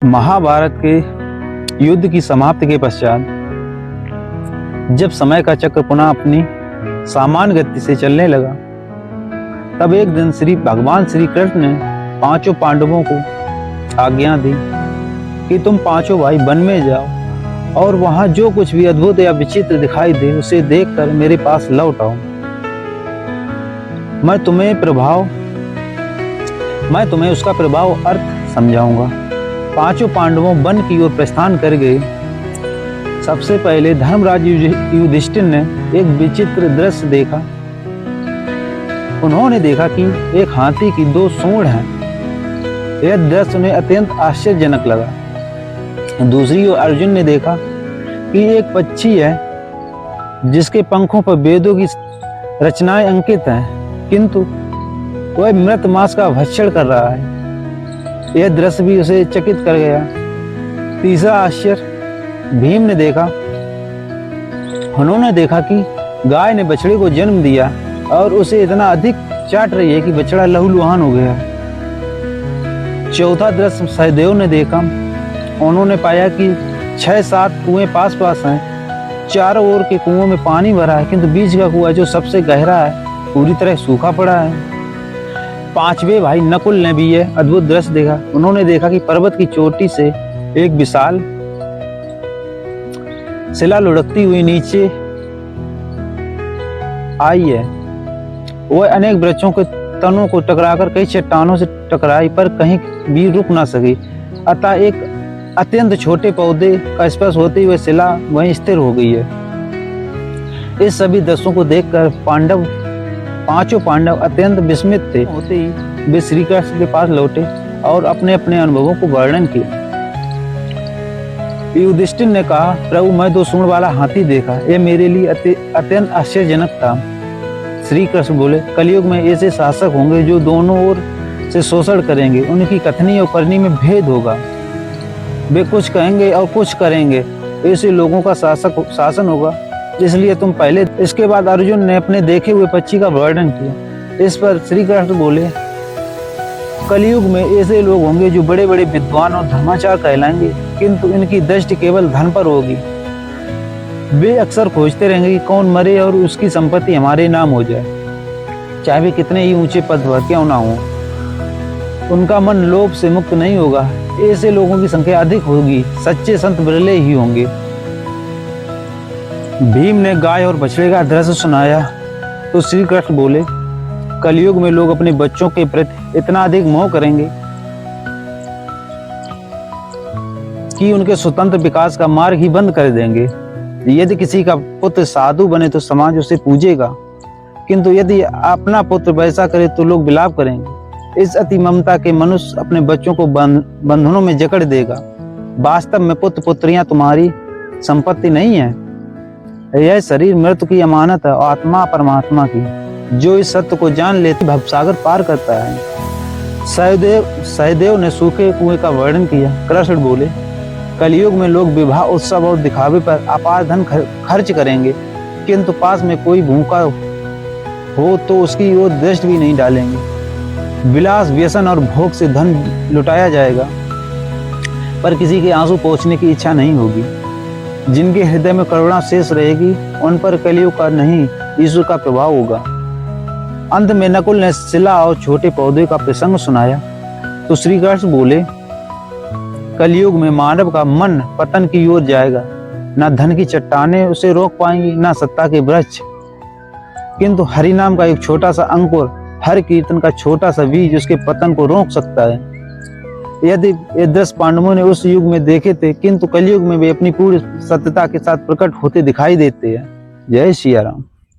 महाभारत के युद्ध की समाप्ति के पश्चात जब समय का चक्र पुनः अपनी सामान्य गति से चलने लगा, तब एक दिन भगवान श्री कृष्ण ने पांचों पांडवों को आज्ञा दी कि तुम पांचों भाई वन में जाओ और वहां जो कुछ भी अद्भुत या विचित्र दिखाई दे उसे देखकर मेरे पास लौट आओ। मैं तुम्हें उसका प्रभाव अर्थ समझाऊंगा। पांचों पांडवों वन की ओर प्रस्थान कर गए। सबसे पहले धर्मराज युधिष्ठिर ने एक विचित्र दृश्य देखा। उन्होंने देखा कि एक हाथी की दो सूंड हैं। यह दृश्य उन्हें अत्यंत आश्चर्यजनक लगा। दूसरी ओर अर्जुन ने देखा कि एक पक्षी है जिसके पंखों पर वेदों की रचनाएं अंकित हैं, किंतु वह मृत मांस का भक्षण कर रहा है। यह दृश्य भी उसे चकित कर गया। तीसरा आश्चर्य भीम ने देखा। उन्होंने देखा कि गाय ने बछड़े को जन्म दिया और उसे इतना अधिक चाट रही है कि बछड़ा लहूलुहान हो गया। चौथा दृश्य सहदेव ने देखा। उन्होंने पाया कि 6-7 कुएं पास पास हैं। चारों ओर के कुओं में पानी भरा है, किंतु बीच का कुआं जो सबसे गहरा है पूरी तरह सूखा पड़ा है। पांचवें भाई नकुल ने भी यह अद्भुत दृश्य देखा। उन्होंने देखा कि पर्वत की चोटी से एक विशाल शिला लुढ़कती हुई नीचे आई है। वह अनेक वृक्षों के तनों को टकराकर कई चट्टानों से टकराई, पर कहीं भी रुक ना सकी। अतः एक अत्यंत छोटे पौधे का स्पर्श होते हुए शिला वहीं स्थिर हो गई है। इस सभी दृश्यों को देखकर पांचों पांडव अत्यंत विस्मित थे। होते ही वे श्री कृष्ण के पास लौटे और अपने अपने अनुभवों को वर्णन किया। युधिष्ठिर ने कहा, प्रभु मैं 2 सूंड वाला हाथी देखा। यह मेरे लिए अत्यंत आश्चर्यजनक था। श्री कृष्ण बोले, कलयुग में ऐसे शासक होंगे जो दोनों ओर से शोषण करेंगे। उनकी कथनी और करनी में भेद होगा। वे कुछ कहेंगे और कुछ करेंगे। ऐसे लोगों का शासन होगा, इसलिए तुम पहले। इसके बाद अर्जुन ने अपने देखे हुए पक्षी का वर्णन किया। इस पर श्री कृष्ण बोले, कलयुग में ऐसे लोग होंगे जो बड़े बड़े विद्वान और धर्माचार कहलाएंगे, किंतु इनकी दृष्टि केवल धन पर होगी। वे अक्सर खोजते रहेंगे कि कौन मरे और उसकी संपत्ति हमारे नाम हो जाए, चाहे वे कितने ही ऊंचे पद पर क्यों ना हो। उनका मन लोभ से मुक्त नहीं होगा। ऐसे लोगों की संख्या अधिक होगी। सच्चे संत बिरले ही होंगे। भीम ने गाय और बछड़े का दृश्य सुनाया तो श्री कृष्ण बोले, कलयुग में लोग अपने बच्चों के प्रति इतना अधिक मोह करेंगे कि उनके स्वतंत्र विकास का मार्ग ही बंद कर देंगे। यदि किसी का पुत्र साधु बने तो समाज उसे पूजेगा, किंतु यदि अपना पुत्र वैसा करे तो लोग विलाप करेंगे। इस अति ममता के मनुष्य अपने बच्चों को बंधनों में जकड़ देगा। वास्तव में पुत्र पुत्रियां तुम्हारी संपत्ति नहीं है। यह शरीर मृत्यु की अमानत है और आत्मा परमात्मा की। जो इस सत्य को जान लेते भवसागर पार करता है। सहदेव ने सूखे कुएं का वर्णन किया। कृष्ण बोले, कलयुग में लोग विवाह उत्सव और दिखावे पर अपार धन खर्च करेंगे, किंतु पास में कोई भूखा हो तो उसकी ओर दृष्टि भी नहीं डालेंगे। विलास व्यसन और भोग से धन लुटाया जाएगा, पर किसी के आंसू पोंछने की इच्छा नहीं होगी। जिनके हृदय में करुणा शेष रहेगी उन पर कलयुग का नहीं ईश्वर का प्रभाव होगा। अंत में नकुल ने शिला और छोटे पौधे का प्रसंग सुनाया तो श्री कृष्ण बोले, कलयुग में मानव का मन पतन की ओर जाएगा। न धन की चट्टानें उसे रोक पाएंगी, न सत्ता के वृक्ष, किंतु हरि नाम का एक छोटा सा अंकुर, हर कीर्तन का छोटा सा बीज उसके पतन को रोक सकता है। यदि ये 10 पांडवों ने उस युग में देखे थे, किंतु कलयुग में वे अपनी पूरी सत्यता के साथ प्रकट होते दिखाई देते हैं। जय सिया राम।